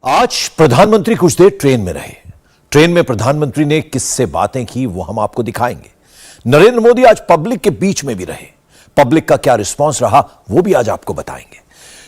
आज प्रधानमंत्री कुछ देर ट्रेन में रहे। ट्रेन में प्रधानमंत्री ने किससे बातें की वो हम आपको दिखाएंगे। नरेंद्र मोदी आज पब्लिक के बीच में भी रहे। पब्लिक का क्या रिस्पांस रहा वो भी आज आपको बताएंगे।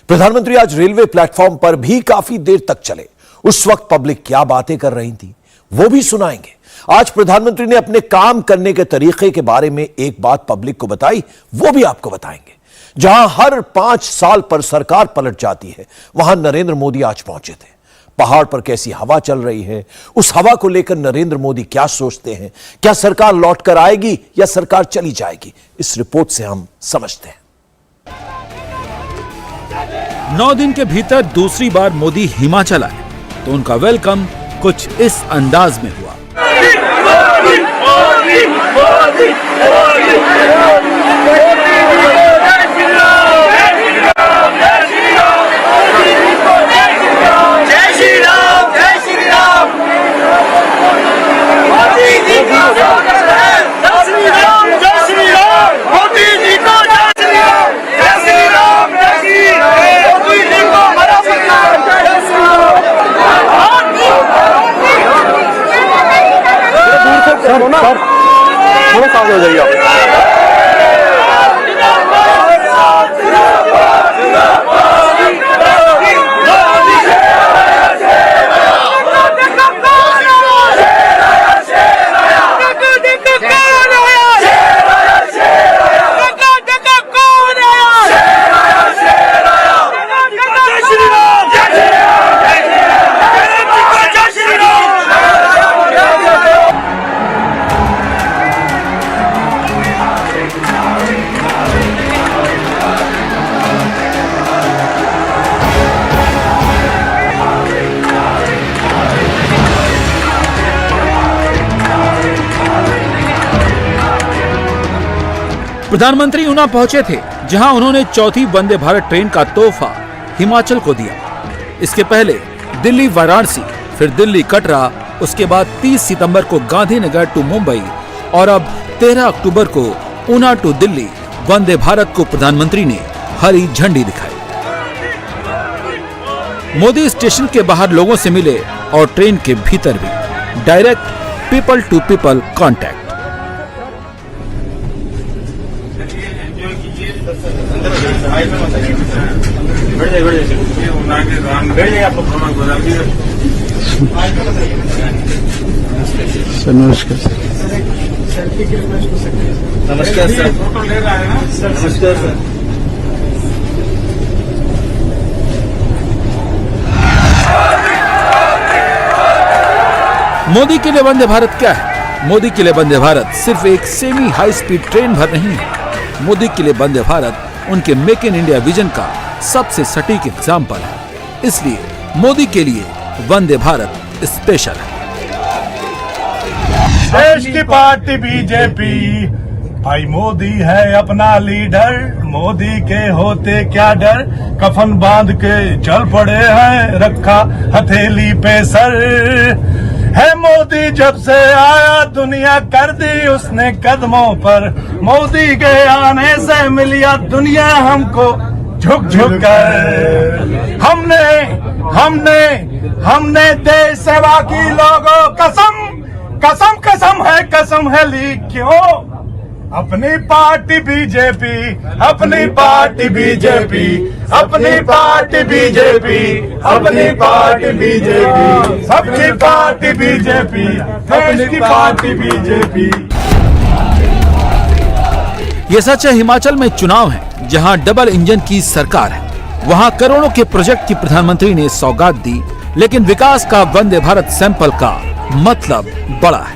प्रधानमंत्री आज रेलवे प्लेटफॉर्म पर भी काफी देर तक चले। उस वक्त पब्लिक क्या बातें कर रही थी वो भी सुनाएंगे। आज प्रधानमंत्री ने अपने काम करने के तरीके के बारे में एक बात पब्लिक को बताई, वो भी आपको बताएंगे। जहां हर 5 साल पर सरकार पलट जाती है, वहां नरेंद्र मोदी आज पहुंचे थे। पहाड़ पर कैसी हवा चल रही है, उस हवा को लेकर नरेंद्र मोदी क्या सोचते हैं, क्या सरकार लौटकर आएगी या सरकार चली जाएगी, इस रिपोर्ट से हम समझते हैं। 9 दिन के भीतर दूसरी बार मोदी हिमाचल आए तो उनका वेलकम कुछ इस अंदाज में हुआ। थोड़ा साथ हो जाइए आप। प्रधानमंत्री ऊना पहुंचे थे, जहां उन्होंने चौथी वंदे भारत ट्रेन का तोहफा हिमाचल को दिया। इसके पहले दिल्ली वाराणसी, फिर दिल्ली कटरा, उसके बाद 30 सितंबर को गांधीनगर टू मुंबई और अब 13 अक्टूबर को ऊना टू दिल्ली वंदे भारत को प्रधानमंत्री ने हरी झंडी दिखाई। मोदी स्टेशन के बाहर लोगों से मिले और ट्रेन के भीतर भी direct people to people contact. नमस्कार सर। नमस्कार सर। नमस्कार सर। मोदी के लिए वंदे भारत क्या है? मोदी के लिए वंदे भारत सिर्फ एक सेमी हाई स्पीड ट्रेन भर नहीं है। मोदी के लिए वंदे भारत उनके मेक इन इंडिया विजन का सबसे सटीक एग्जाम्पल है। इसलिए मोदी के लिए वंदे भारत स्पेशल है। देश की पार्टी बीजेपी, भाई मोदी है अपना लीडर। मोदी के होते क्या डर, कफन बांध के चल पड़े हैं, रखा हथेली पे सर। है मोदी जब से आया दुनिया कर दी उसने कदमों पर। मोदी के आने से मिलिया दुनिया हमको झुक झुक कर। हमने देश सेवा की लोगों कसम कसम कसम है ली क्यों। अपनी पार्टी बीजेपी, अपनी पार्टी बीजेपी, अपनी पार्टी बीजेपी, अपनी पार्टी बीजेपी, सबकी पार्टी बीजेपी, देश की पार्टी बीजेपी। ये सच है, हिमाचल में चुनाव है, जहां डबल इंजन की सरकार है। वहां करोड़ों के प्रोजेक्ट की प्रधानमंत्री ने सौगात दी, लेकिन विकास का वंदे भारत सैंपल का मतलब बड़ा है।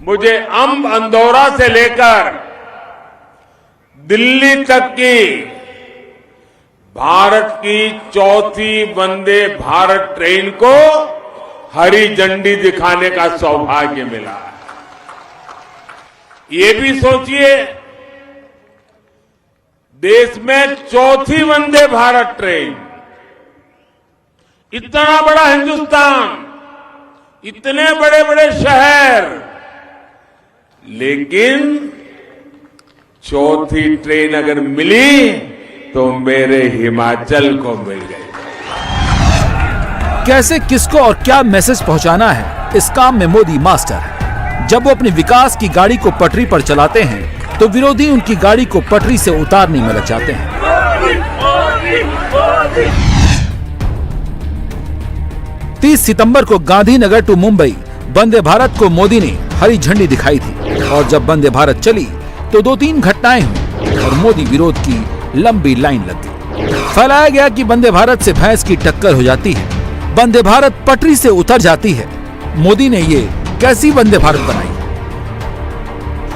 मुझे अंब अंदौरा से लेकर दिल्ली तक की भारत की चौथी वंदे भारत ट्रेन को हरी झंडी दिखाने का सौभाग्य मिला है। ये भी सोचिए, देश में चौथी वंदे भारत ट्रेन, इतना बड़ा हिंदुस्तान, इतने बड़े बड़े शहर, लेकिन चौथी ट्रेन अगर मिली तो मेरे हिमाचल को मिल गई। कैसे, किसको और क्या मैसेज पहुंचाना है, इस काम में मोदी मास्टर है। जब वो अपनी विकास की गाड़ी को पटरी पर चलाते हैं तो विरोधी उनकी गाड़ी को पटरी से उतारने में लग जाते हैं। 30 सितंबर को गांधीनगर टू मुंबई वंदे भारत को मोदी ने हरी झंडी दिखाई थी और जब वंदे भारत चली तो 2-3 घटनाएं हुई और मोदी विरोध की लंबी लाइन लग गई। फैलाया गया कि वंदे भारत से भैंस की टक्कर हो जाती है, वंदे भारत पटरी से उतर जाती है। मोदी ने ये कैसी वंदे भारत बनाई?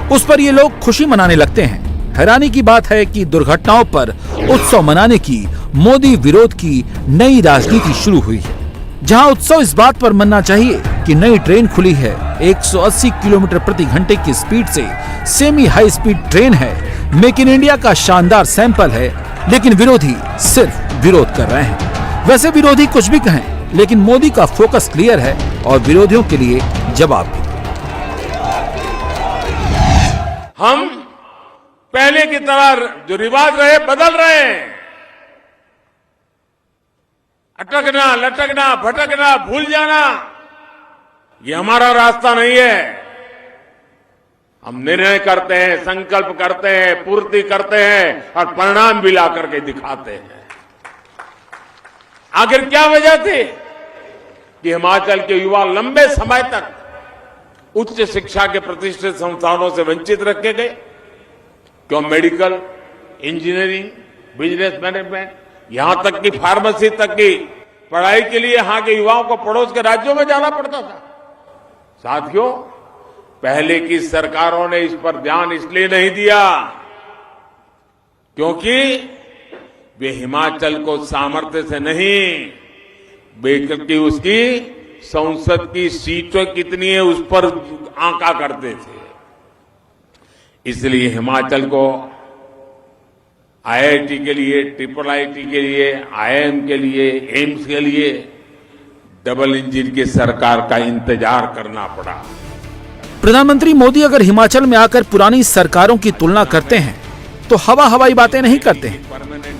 उस पर ये लोग खुशी मनाने लगते हैं। हैरानी की बात है कि दुर्घटनाओं पर उत्सव मनाने की मोदी विरोध की नई राजनीति शुरू हुई है, जहां उत्सव इस बात पर मनना चाहिए कि नई ट्रेन खुली है, 180 किलोमीटर प्रति घंटे की स्पीड से सेमी हाई स्पीड ट्रेन है, मेक इन इंडिया का शानदार सैंपल है, लेकिन विरोधी सिर्फ विरोध कर रहे हैं। वैसे विरोधी कुछ भी कहें, लेकिन मोदी का फोकस क्लियर है और विरोधियों के लिए जवाब भी। हम पहले की तरह जो रिवाज रहे बदल रहे हैं। अटकना, लटकना, भटकना, भूल जाना, ये हमारा रास्ता नहीं है। हम निर्णय करते हैं, संकल्प करते हैं, पूर्ति करते हैं और परिणाम भी ला करके दिखाते हैं। आखिर क्या वजह थी कि हिमाचल के युवा लंबे समय तक उच्च शिक्षा के प्रतिष्ठित संस्थानों से वंचित रखे गए? क्यों? मेडिकल, इंजीनियरिंग, बिजनेस मैनेजमेंट, यहां तक कि फार्मेसी तक की पढ़ाई के लिए यहां के युवाओं को पड़ोस के राज्यों में जाना पड़ता था। साथियों, पहले की सरकारों ने इस पर ध्यान इसलिए नहीं दिया क्योंकि वे हिमाचल को सामर्थ्य से नहीं, बल्कि उसकी संसद की सीटें कितनी है उस पर आंका करते थे। इसलिए हिमाचल को आईआईटी के लिए, ट्रिपल आईटी के लिए, आईआईएम के लिए, एम्स के लिए डबल इंजन की सरकार का इंतजार करना पड़ा। प्रधानमंत्री मोदी अगर हिमाचल में आकर पुरानी सरकारों की तुलना करते हैं तो हवाई बातें नहीं करते हैं,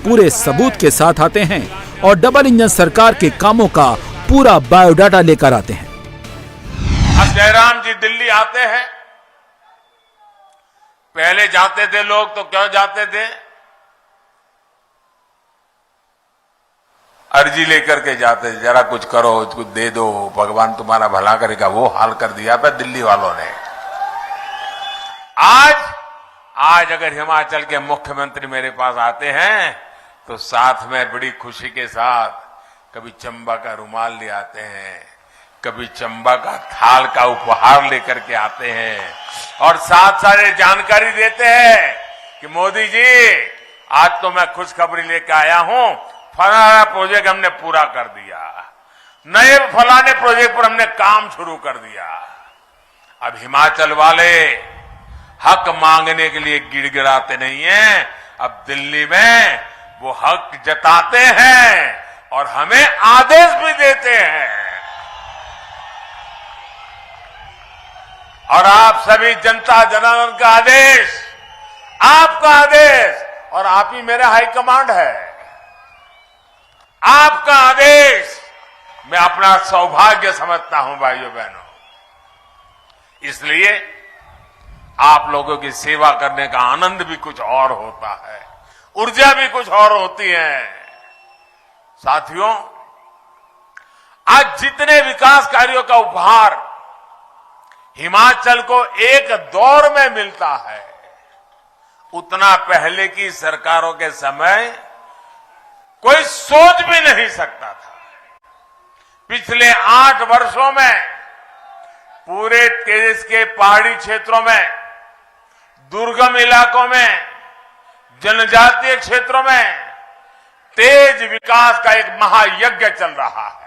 पूरे सबूत के साथ आते हैं और डबल इंजन सरकार के कामों का पूरा बायोडाटा लेकर आते हैं। अब जयराम जी दिल्ली आते हैं, पहले जाते थे लोग तो क्यों जाते थे? अर्जी लेकर के जाते, जरा कुछ करो, कुछ दे दो, भगवान तुम्हारा भला करेगा। वो हाल कर दिया था दिल्ली वालों ने। आज अगर हिमाचल के मुख्यमंत्री मेरे पास आते हैं तो साथ में बड़ी खुशी के साथ कभी चंबा का रुमाल ले आते हैं, कभी चंबा का थाल का उपहार लेकर के आते हैं और साथ सारे जानकारी देते हैं कि मोदी जी आज तो मैं खुशखबरी लेकर आया हूं, फलाना प्रोजेक्ट हमने पूरा कर दिया, नए फलाने प्रोजेक्ट पर हमने काम शुरू कर दिया। अब हिमाचल वाले हक मांगने के लिए गिड़गिड़ाते नहीं हैं, अब दिल्ली में वो हक जताते हैं और हमें आदेश भी देते हैं। और आप सभी जनता जनार्दन का आदेश, आपका आदेश, और आप ही मेरा हाईकमांड है। आपका आदेश मैं अपना सौभाग्य समझता हूं भाइयों बहनों। इसलिए आप लोगों की सेवा करने का आनंद भी कुछ और होता है, ऊर्जा भी कुछ और होती है। साथियों, आज जितने विकास कार्यों का उपहार हिमाचल को एक दौर में मिलता है, उतना पहले की सरकारों के समय कोई सोच भी नहीं सकता था। पिछले 8 वर्षों में पूरे देश के पहाड़ी क्षेत्रों में, दुर्गम इलाकों में, जनजातीय क्षेत्रों में तेज विकास का एक महायज्ञ चल रहा है।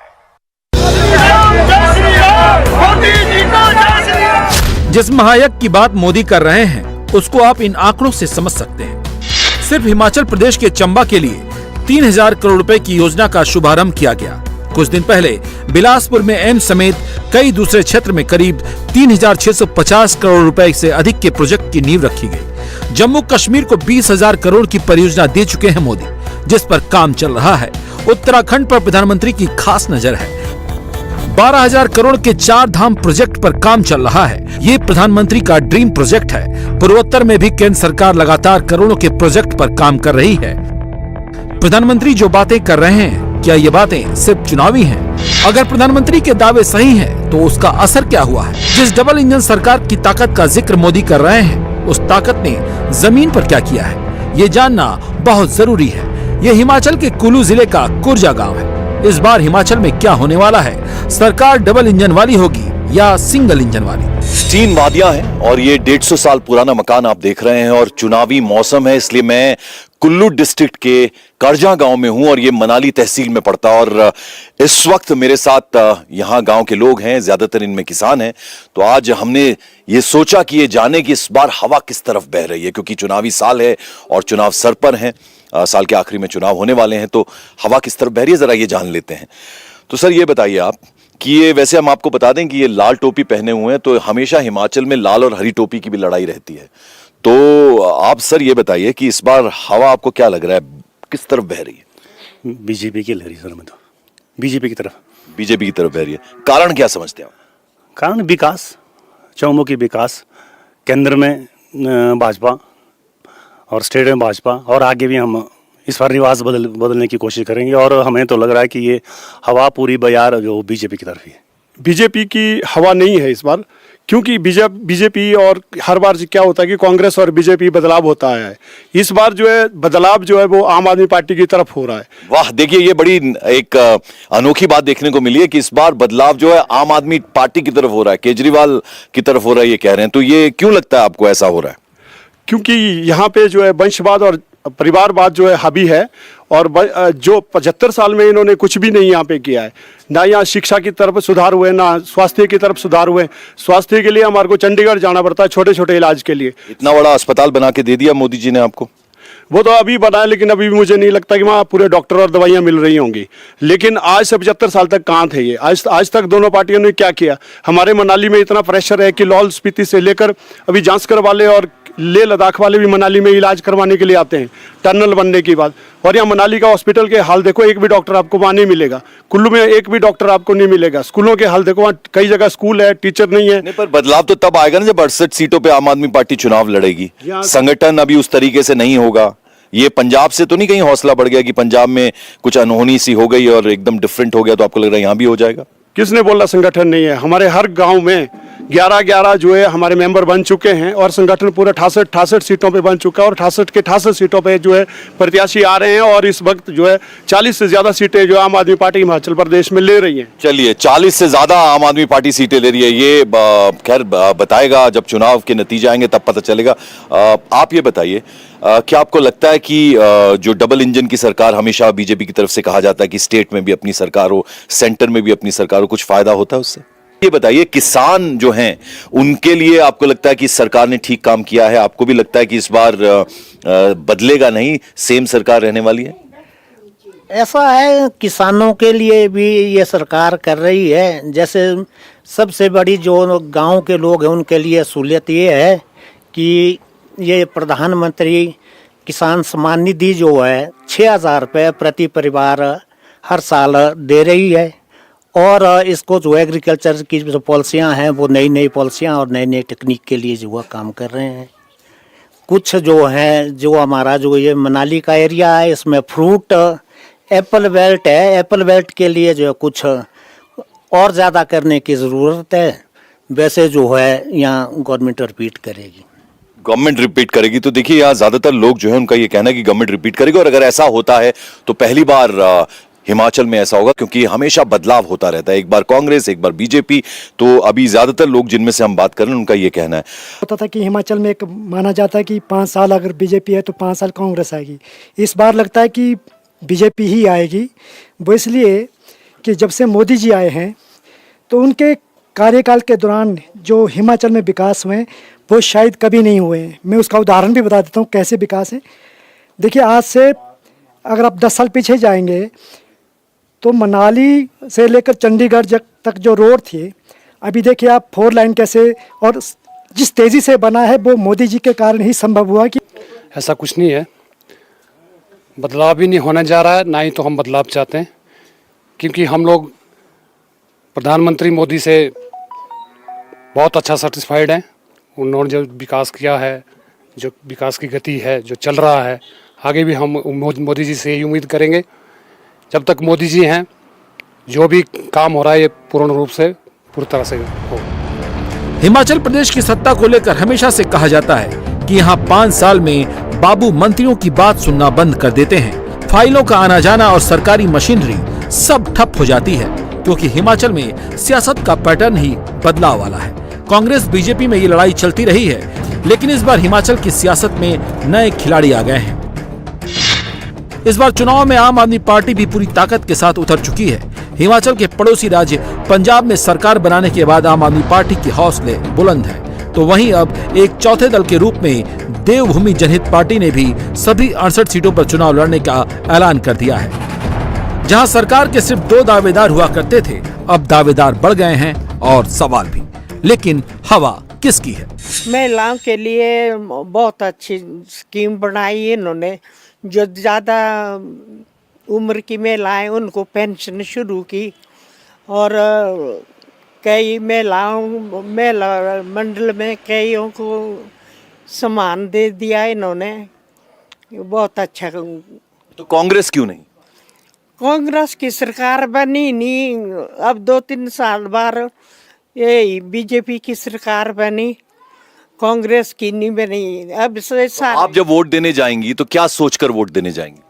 जिस महायज्ञ की बात मोदी कर रहे हैं उसको आप इन आंकड़ों से समझ सकते हैं। सिर्फ हिमाचल प्रदेश के चंबा के लिए 3000 करोड़ रुपए की योजना का शुभारंभ किया गया। कुछ दिन पहले बिलासपुर में एम्स समेत कई दूसरे क्षेत्र में करीब 3650 करोड़ रुपए से अधिक के प्रोजेक्ट की नींव रखी गई। जम्मू कश्मीर को 20,000 करोड़ की परियोजना दे चुके हैं मोदी, जिस पर काम चल रहा है। उत्तराखंड पर प्रधानमंत्री की खास नजर है। 12,000 करोड़ के 4 धाम प्रोजेक्ट पर काम चल रहा है। ये प्रधानमंत्री का ड्रीम प्रोजेक्ट है। पूर्वोत्तर में भी केंद्र सरकार लगातार करोड़ों के प्रोजेक्ट पर काम कर रही है। प्रधानमंत्री जो बातें कर रहे हैं, क्या ये बातें सिर्फ चुनावी हैं? अगर प्रधानमंत्री के दावे सही हैं, तो उसका असर क्या हुआ है? जिस डबल इंजन सरकार की ताकत का जिक्र मोदी कर रहे हैं, उस ताकत ने जमीन पर क्या किया है, ये जानना बहुत जरूरी है। ये हिमाचल के कुल्लू जिले का कुर्जा गांव है। इस बार हिमाचल में क्या होने वाला है? सरकार डबल इंजन वाली होगी या सिंगल इंजन वाली? 3 वादियां हैं और ये 150 साल पुराना मकान आप देख रहे हैं और चुनावी मौसम है, इसलिए मैं कुल्लू डिस्ट्रिक्ट के करजा गांव में हूं और ये मनाली तहसील में पड़ता है। और इस वक्त मेरे साथ यहां गांव के लोग हैं, ज्यादातर इनमें किसान हैं। तो आज हमने ये सोचा कि ये जाने कि इस बार हवा किस तरफ बह रही है, क्योंकि चुनावी साल है और चुनाव सर पर है। साल के आखिरी में चुनाव होने वाले हैं, तो हवा किस तरफ बह रही है जरा ये जान लेते हैं। तो सर ये बताइए आप कि ये, वैसे हम आपको बता दें कि ये लाल टोपी पहने हुए हैं, तो हमेशा हिमाचल में लाल और हरी टोपी की भी लड़ाई रहती है। तो आप सर ये बताइए कि इस बार हवा आपको क्या लग रहा है, किस तरफ बह रही है? बीजेपी की लहरी सर, मैं तो बीजेपी की तरफ। बीजेपी की तरफ बह रही है। कारण क्या समझते हैं आप? कारण विकास, चौमुखी विकास, केंद्र में भाजपा और स्टेट में भाजपा, और आगे भी हम इस बार रिवाज बदलने की कोशिश करेंगे। और हमें तो लग रहा है कि ये हवा पूरी बयार जो बीजेपी की तरफ ही है। बीजेपी की हवा नहीं है इस बार, क्योंकि बीजेपी और हर बार क्या होता है कि कांग्रेस और बीजेपी बदलाव होता है। इस बार जो है बदलाव जो है वो आम आदमी पार्टी की तरफ हो रहा है। वाह, देखिए ये बड़ी एक अनोखी बात देखने को मिली है कि इस बार बदलाव जो है आम आदमी पार्टी की तरफ हो रहा है, केजरीवाल की तरफ हो रहा है, ये कह रहे हैं। तो ये क्यों लगता है आपको ऐसा हो रहा है? क्योंकि यहाँ पे जो है वंशवाद और परिवारवाद जो है हावी है, और जो 75 साल में इन्होंने कुछ भी नहीं यहाँ पे किया है। ना यहाँ शिक्षा की तरफ सुधार हुए, ना स्वास्थ्य की तरफ सुधार हुए। स्वास्थ्य के लिए हमारे को चंडीगढ़ जाना पड़ता है छोटे छोटे इलाज के लिए। इतना बड़ा अस्पताल बना के दे दिया मोदी जी ने आपको। वो तो अभी बनाया, लेकिन अभी भी मुझे नहीं लगता कि वहाँ पूरे डॉक्टर और दवाइयाँ मिल रही होंगी। लेकिन आज से 75 साल तक कहाँ थे ये? आज तक दोनों पार्टियों ने क्या किया? हमारे मनाली में इतना प्रेशर है कि लाहौल स्पीति से लेकर अभी जांसकर वाले और लेह लद्दाख वाले भी मनाली में इलाज करवाने के लिए आते हैं, टनल बनने के बाद। और यहाँ मनाली का हॉस्पिटल के हाल देखो, एक भी डॉक्टर आपको वहाँ नहीं मिलेगा। कुल्लू में एक भी डॉक्टर आपको नहीं मिलेगा। स्कूलों के हाल देखो, वहाँ कई जगह स्कूल है, टीचर नहीं है। नहीं, पर बदलाव तो तब आएगा ना जब 68 सीटों पे आम आदमी पार्टी चुनाव लड़ेगी। संगठन अभी उस तरीके से नहीं होगा। ये पंजाब से तो नहीं कहीं हौसला बढ़ गया कि पंजाब में कुछ अनहोनी सी हो गई और एकदम डिफरेंट हो गया, तो आपको लग रहा है यहाँ भी हो जाएगा? किसने बोला संगठन नहीं है? हमारे हर गांव में 11 जो है हमारे मेंबर बन चुके हैं, और संगठन पूरे 68 सीटों पे बन चुका है। और 68 के 68 सीटों पे जो है प्रत्याशी आ रहे हैं, और इस वक्त जो है 40 से ज्यादा सीटें जो आम आदमी पार्टी हिमाचल प्रदेश में ले रही है। चलिए, 40 से ज्यादा आम आदमी पार्टी सीटें ले रही है, ये खैर बताएगा जब चुनाव के नतीजे आएंगे तब पता चलेगा। आप ये बताइए, क्या आपको लगता है कि जो डबल इंजन की सरकार हमेशा बीजेपी की तरफ से कहा जाता है कि स्टेट में भी अपनी सरकार हो, सेंटर में भी अपनी सरकार हो, कुछ फायदा होता है उससे? ये बताइए, किसान जो हैं उनके लिए आपको लगता है कि सरकार ने ठीक काम किया है? आपको भी लगता है कि इस बार बदलेगा नहीं, सेम सरकार रहने वाली है? ऐसा है, किसानों के लिए भी ये सरकार कर रही है। जैसे सबसे बड़ी जो गांव के लोग हैं उनके लिए सहूलियत ये है कि ये प्रधानमंत्री किसान सम्मान निधि जो है 6,000 रुपये प्रति परिवार हर साल दे रही है। और इसको जो एग्रीकल्चर की जो पॉलिसियाँ हैं वो नई पॉलिसियाँ और नई टेक्निक के लिए जो है काम कर रहे हैं। कुछ जो है, जो हमारा जो ये मनाली का एरिया है, इसमें फ्रूट एप्पल बेल्ट है। एप्पल बेल्ट के लिए जो है कुछ और ज़्यादा करने की ज़रूरत है। वैसे जो है यहाँ गवर्नमेंट रिपीट करेगी। गवर्नमेंट रिपीट करेगी, तो देखिए यहाँ ज्यादातर लोग जो है उनका ये कहना है कि गवर्नमेंट रिपीट करेगी। और अगर ऐसा होता है तो पहली बार हिमाचल में ऐसा होगा, क्योंकि हमेशा बदलाव होता रहता है, एक बार कांग्रेस एक बार बीजेपी। तो अभी ज्यादातर लोग जिनमें से हम बात कर रहे हैं उनका ये कहना है। होता था कि हिमाचल में एक माना जाता है कि 5 साल अगर बीजेपी है तो 5 साल कांग्रेस आएगी। इस बार लगता है कि बीजेपी ही आएगी। वो इसलिए कि जब से मोदी जी आए हैं तो उनके कार्यकाल के दौरान जो हिमाचल में विकास हुए वो शायद कभी नहीं हुए हैं। मैं उसका उदाहरण भी बता देता हूँ कैसे विकास है। देखिए, आज से अगर आप 10 साल पीछे जाएंगे तो मनाली से लेकर चंडीगढ़ तक जो रोड थी, अभी देखिए आप 4 लाइन कैसे, और जिस तेज़ी से बना है वो मोदी जी के कारण ही संभव हुआ। कि ऐसा कुछ नहीं है, बदलाव भी नहीं होने जा रहा है, ना ही तो हम बदलाव चाहते हैं। क्योंकि हम लोग प्रधानमंत्री मोदी से बहुत अच्छा सेटिस्फाइड हैं। उन्होंने जो विकास किया है, जो विकास की गति है, जो चल रहा है, आगे भी हम मोदी जी से यही उम्मीद करेंगे। जब तक मोदी जी हैं, जो भी काम हो रहा है ये पूर्ण रूप से पूरी तरह से हो। हिमाचल प्रदेश की सत्ता को लेकर हमेशा से कहा जाता है कि यहाँ 5 साल में बाबू मंत्रियों की बात सुनना बंद कर देते हैं। फाइलों का आना जाना और सरकारी मशीनरी सब ठप हो जाती है, क्योंकि हिमाचल में सियासत का पैटर्न ही बदलाव वाला है। कांग्रेस बीजेपी में ये लड़ाई चलती रही है, लेकिन इस बार हिमाचल की सियासत में नए खिलाड़ी आ गए हैं। इस बार चुनाव में आम आदमी पार्टी भी पूरी ताकत के साथ उतर चुकी है। हिमाचल के पड़ोसी राज्य पंजाब में सरकार बनाने के बाद आम आदमी पार्टी के हौसले बुलंद है, तो वहीं अब एक चौथे दल के रूप में देवभूमि जनहित पार्टी ने भी सभी 68 सीटों पर चुनाव लड़ने का ऐलान कर दिया है। जहां सरकार के सिर्फ 2 दावेदार हुआ करते थे, अब दावेदार बढ़ गए हैं और सवाल भी। लेकिन हवा किसकी है? महिलाओं के लिए बहुत अच्छी स्कीम बनाई है इन्होंने। जो ज़्यादा उम्र की महिलाएं उनको पेंशन शुरू की, और कई महिला मंडल में कईयों को सम्मान दे दिया इन्होंने। बहुत अच्छा। तो कांग्रेस क्यों नहीं? कांग्रेस की सरकार बनी नहीं, अब 2-3 साल बाद ये बीजेपी की सरकार बनी, कांग्रेस की नहीं बनी। अब तो आप जब वोट देने जाएंगी तो क्या सोचकर वोट देने जाएंगी?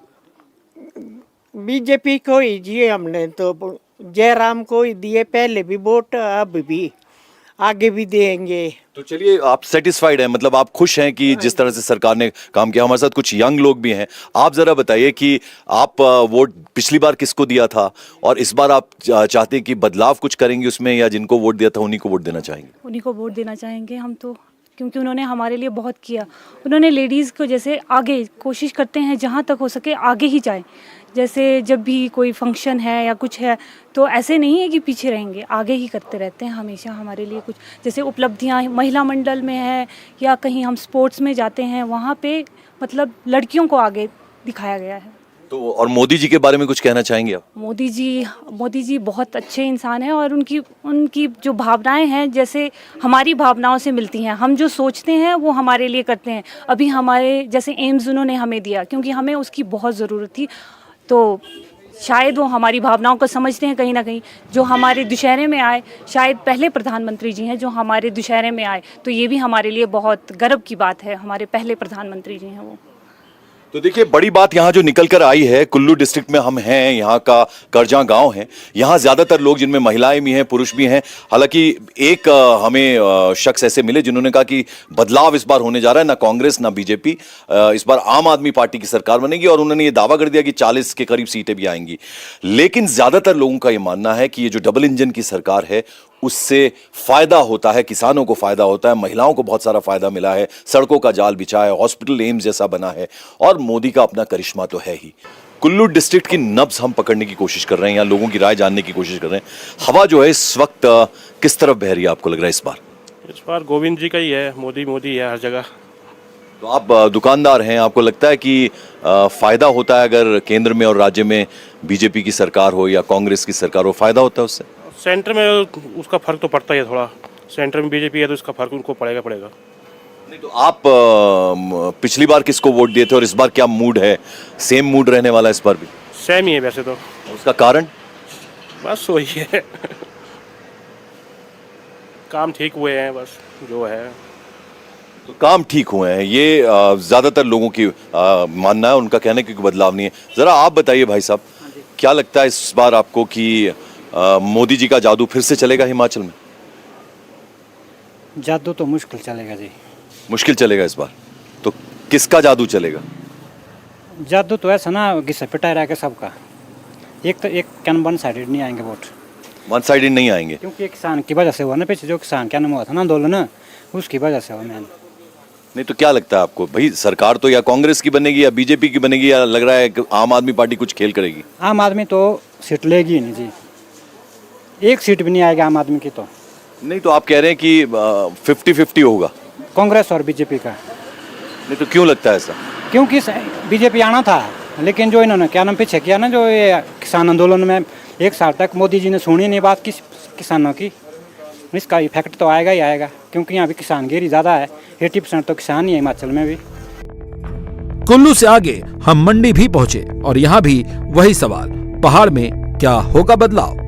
बीजेपी को ही दिए हमने, तो जयराम को ही दिए, पहले भी वोट, अब भी, आगे भी देंगे। तो चलिए, आप सेटिस्फाइड हैं, मतलब आप खुश हैं कि जिस तरह से सरकार ने काम किया। हमारे साथ कुछ यंग लोग भी हैं। आप जरा बताइए कि आप वोट पिछली बार किसको दिया था और इस बार आप चाहते हैं कि बदलाव कुछ करेंगे उसमें, या जिनको वोट दिया था उन्हीं को वोट देना चाहेंगे? उन्हीं को वोट देना चाहेंगे हम तो, क्योंकि उन्होंने हमारे लिए बहुत किया। उन्होंने लेडीज़ को जैसे आगे कोशिश करते हैं जहाँ तक हो सके आगे ही जाए। जैसे जब भी कोई फंक्शन है या कुछ है तो ऐसे नहीं है कि पीछे रहेंगे, आगे ही करते रहते हैं हमेशा हमारे लिए। कुछ जैसे उपलब्धियाँ महिला मंडल में है या कहीं हम स्पोर्ट्स में जाते हैं, वहाँ पे मतलब लड़कियों को आगे दिखाया गया है। तो और मोदी जी के बारे में कुछ कहना चाहेंगे आप? मोदी जी बहुत अच्छे इंसान हैं, और उनकी जो भावनाएं हैं जैसे हमारी भावनाओं से मिलती हैं। हम जो सोचते हैं वो हमारे लिए करते हैं। अभी हमारे जैसे एम्स उन्होंने हमें दिया, क्योंकि हमें उसकी बहुत ज़रूरत थी, तो शायद वो हमारी भावनाओं को समझते हैं कहीं ना कहीं। जो हमारे दुशहरे में आए, शायद पहले प्रधानमंत्री जी हैं जो हमारे दुशहरे में आए, तो ये भी हमारे लिए बहुत गर्व की बात है। हमारे पहले प्रधानमंत्री जी हैं वो। तो देखिए, बड़ी बात यहाँ जो निकल कर आई है, कुल्लू डिस्ट्रिक्ट में हम हैं, यहाँ का करजा गांव है। यहाँ ज्यादातर लोग, जिनमें महिलाएं भी हैं, पुरुष भी हैं। हालांकि एक हमें शख्स ऐसे मिले जिन्होंने कहा कि बदलाव इस बार होने जा रहा है, ना कांग्रेस ना बीजेपी, इस बार आम आदमी पार्टी की सरकार बनेगी, और उन्होंने ये दावा कर दिया कि 40 के करीब सीटें भी आएंगी। लेकिन ज्यादातर लोगों का ये मानना है कि ये जो डबल इंजन की सरकार है उससे फायदा होता है, किसानों को फायदा होता है, महिलाओं को बहुत सारा फायदा मिला है, सड़कों का जाल बिछा है, हॉस्पिटल एम्स जैसा बना है, और मोदी का अपना करिश्मा तो है ही। कुल्लू डिस्ट्रिक्ट की नब्ज हम पकड़ने की कोशिश कर रहे हैं, या लोगों की राय जानने की कोशिश कर रहे हैं। हवा जो है इस वक्त किस तरफ बह रही है आपको लग रहा है इस बार? इस बार गोविंद जी का ही है, मोदी है हर जगह। तो आप दुकानदार हैं, आपको लगता है कि फायदा होता है अगर केंद्र में और राज्य में बीजेपी की सरकार हो या कांग्रेस की सरकार हो, फायदा होता है उससे? सेंटर में उसका फर्क तो पड़ता ही है थोड़ा। सेंटर में बीजेपी है तो इसका फर्क उनको पड़ेगा। नहीं तो आप पिछली बार किसको वोट दिए थे और इस बार क्या मूड है? सेम मूड रहने वाला है इस बार भी? सेम ही है वैसे तो। उसका कारण? बस वही है काम ठीक हुए हैं, बस जो है। तो काम ठीक हुए हैं, ये ज्यादातर लोगों की मानना है, उनका कहना है कि बदलाव नहीं है। जरा आप बताइए भाई साहब, क्या लगता है इस बार आपको कि मोदी जी का जादू फिर से चलेगा हिमाचल में? जादू तो मुश्किल चलेगा जी। मुश्किल चलेगा इस बार? तो किसका जादू चलेगा? जादू तो ऐसा ना घिसा पिटाई रहेगा सबका। एक कैन वन साइडेड नहीं आएंगे वोट। वन साइडेड नहीं आएंगे क्योंकि किसान की वजह से हुआ ना, पीछे जो किसान क्या नाम हुआ था ना आंदोलन, उसकी वजह से हुआ मैन। नहीं तो क्या लगता है आपको भाई, सरकार तो या कांग्रेस की बनेगी या बीजेपी की बनेगी, या लग रहा है कि आम आदमी पार्टी कुछ खेल करेगी? आम आदमी तो सीट लेगी नहीं जी, एक सीट भी नहीं आएगी आम आदमी की तो। नहीं तो आप कह रहे हैं कि 50-50 होगा कांग्रेस और बीजेपी का। नहीं तो क्यों लगता है ऐसा? क्योंकि बीजेपी आना था, लेकिन जो इन्होंने क्या नाम पीछे किया ना, जो ये किसान आंदोलन में 1 साल तक मोदी जी ने सुनी नहीं बात किसानों की। इसका इफेक्ट तो आएगा ही आएगा, क्योंकि यहाँ भी किसानगिरी ज़्यादा है। 80% तो किसान ही है हिमाचल में भी। कुल्लू से आगे हम मंडी भी पहुंचे और यहाँ भी वही सवाल, पहाड़ में क्या होगा बदलाव।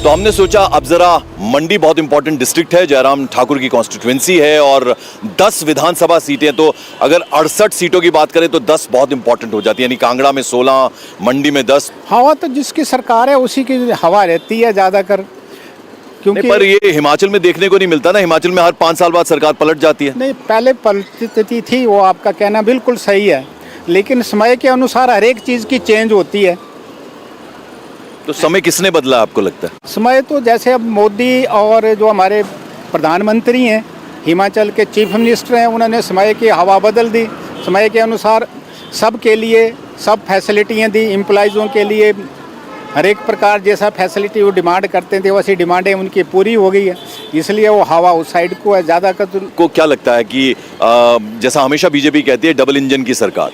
तो हमने सोचा अब जरा मंडी बहुत इंपॉर्टेंट डिस्ट्रिक्ट है, जयराम ठाकुर की कॉन्स्टिट्यूएंसी है और 10 विधानसभा सीटें, तो अगर 68 सीटों की बात करें तो 10 बहुत इंपॉर्टेंट हो जाती है, यानी कांगड़ा में 16, मंडी में 10। हवा तो जिसकी सरकार है उसी की हवा रहती है ज्यादातर, क्योंकि पर ये हिमाचल में देखने को नहीं मिलता ना। हिमाचल में हर 5 साल बाद सरकार पलट जाती है। नहीं, पहले पलटती थी, वो आपका कहना बिल्कुल सही है, लेकिन समय के अनुसार हर एक चीज की चेंज होती है। तो समय किसने बदला आपको लगता है? समय तो जैसे अब मोदी और जो हमारे प्रधानमंत्री हैं, हिमाचल के चीफ मिनिस्टर हैं, उन्होंने समय की हवा बदल दी। समय के अनुसार सबके लिए सब फैसिलिटियाँ दी, एम्प्लॉइज़ों के लिए हर एक प्रकार जैसा फैसिलिटी वो डिमांड करते थे वैसी डिमांडें उनकी पूरी हो गई है, इसलिए वो हवा उस साइड को है ज़्यादा। को क्या लगता है कि जैसा हमेशा बीजेपी कहती है डबल इंजन की सरकार,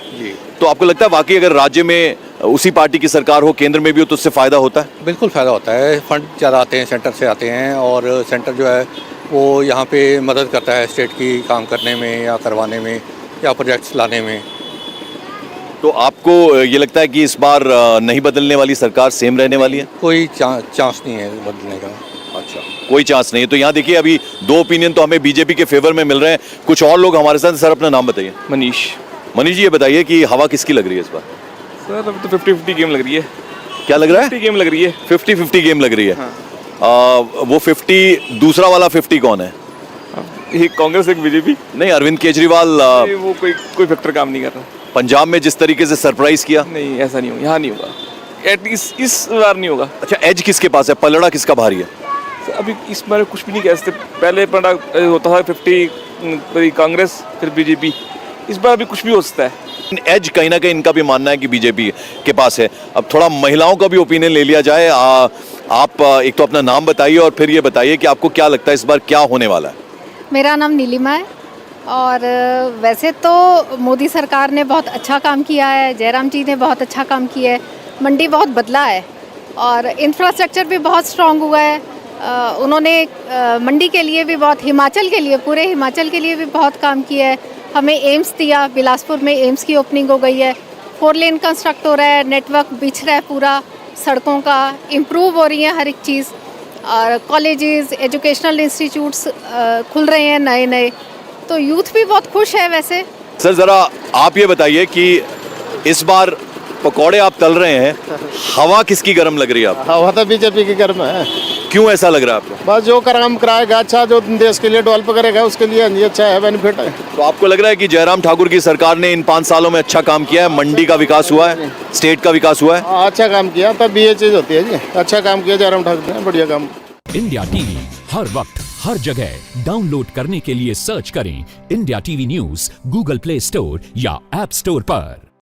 तो आपको लगता है वाकई अगर राज्य में उसी पार्टी की सरकार हो, केंद्र में भी हो, तो उससे फायदा होता है? बिल्कुल फ़ायदा होता है। फंड ज़्यादा आते हैं, सेंटर से आते हैं और सेंटर जो है वो यहाँ पे मदद करता है स्टेट की काम करने में या करवाने में या प्रोजेक्ट्स लाने में। तो आपको ये लगता है कि इस बार नहीं बदलने वाली सरकार सेम रहने वाली है? कोई चांस नहीं है बदलने का। अच्छा, कोई चांस नहीं है। तो यहाँ देखिए अभी 2 ओपिनियन तो हमें बीजेपी के फेवर में मिल रहे हैं। कुछ और लोग हमारे साथ। सर अपना नाम बताइए। मनीष जी, ये बताइए कि हवा किसकी लग रही है इस बार? सर अभी तो 50-50 गेम लग रही है। क्या लग रहा है? 50 गेम लग रही है। 50-50 गेम लग रही है। हाँ। वो 50 दूसरा वाला 50 कौन है? एक कांग्रेस एक बीजेपी। नहीं, अरविंद केजरीवाल। वो कोई फैक्टर काम नहीं कर रहा। पंजाब में जिस तरीके से सरप्राइज किया, नहीं ऐसा नहीं होगा, यहाँ नहीं होगा, एटलीस्ट इस बार नहीं होगा। अच्छा, एज किसके पास है? पलड़ा किसका भारी है? अभी इस बार कुछ भी नहीं कह सकते। पहले पलड़ा होता था 50 कांग्रेस फिर बीजेपी, इस बार अभी कुछ भी हो सकता है। एज कहीं ना कहीं इनका भी मानना है कि बीजेपी के पास है। अब थोड़ा महिलाओं का भी ओपिनियन ले लिया जाए। आप एक तो अपना नाम बताइए और फिर ये बताइए कि आपको क्या लगता है इस बार क्या होने वाला है? मेरा नाम नीलिमा है और वैसे तो मोदी सरकार ने बहुत अच्छा काम किया है, जयराम जी ने बहुत अच्छा काम किया है, मंडी बहुत बदला है और इंफ्रास्ट्रक्चर भी बहुत स्ट्रांग हुआ है। उन्होंने मंडी के लिए भी बहुत, हिमाचल के लिए, पूरे हिमाचल के लिए भी बहुत काम किया है। हमें एम्स दिया, बिलासपुर में एम्स की ओपनिंग हो गई है, 4 लेन कंस्ट्रक्ट हो रहा है, नेटवर्क बिछ रहा है पूरा, सड़कों का इम्प्रूव हो रही है हर एक चीज़, और कॉलेजेस, एजुकेशनल इंस्टीट्यूट्स खुल रहे हैं नए नए, तो यूथ भी बहुत खुश है। वैसे सर ज़रा आप ये बताइए कि इस बार पकौड़े आप तल रहे हैं, हवा किसकी गर्म लग रही है आपको? हवा तो बीजेपी की गर्म है। क्यों ऐसा लग रहा है आपको? बस जो काम कराएगा अच्छा, जो देश के लिए डेवलप करेगा उसके लिए ये अच्छा है, बेनिफिट है। तो आपको लग रहा है कि जयराम ठाकुर की सरकार ने इन 5 सालों में अच्छा काम किया है, मंडी का विकास हुआ है, स्टेट का विकास हुआ है? अच्छा काम किया, तब भी ये चीज़ होती है जी। अच्छा काम किया जयराम ठाकुर ने, बढ़िया काम। इंडिया टीवी हर वक्त हर जगह डाउनलोड करने के लिए सर्च करें India TV news Google play store या ऐप स्टोर पर।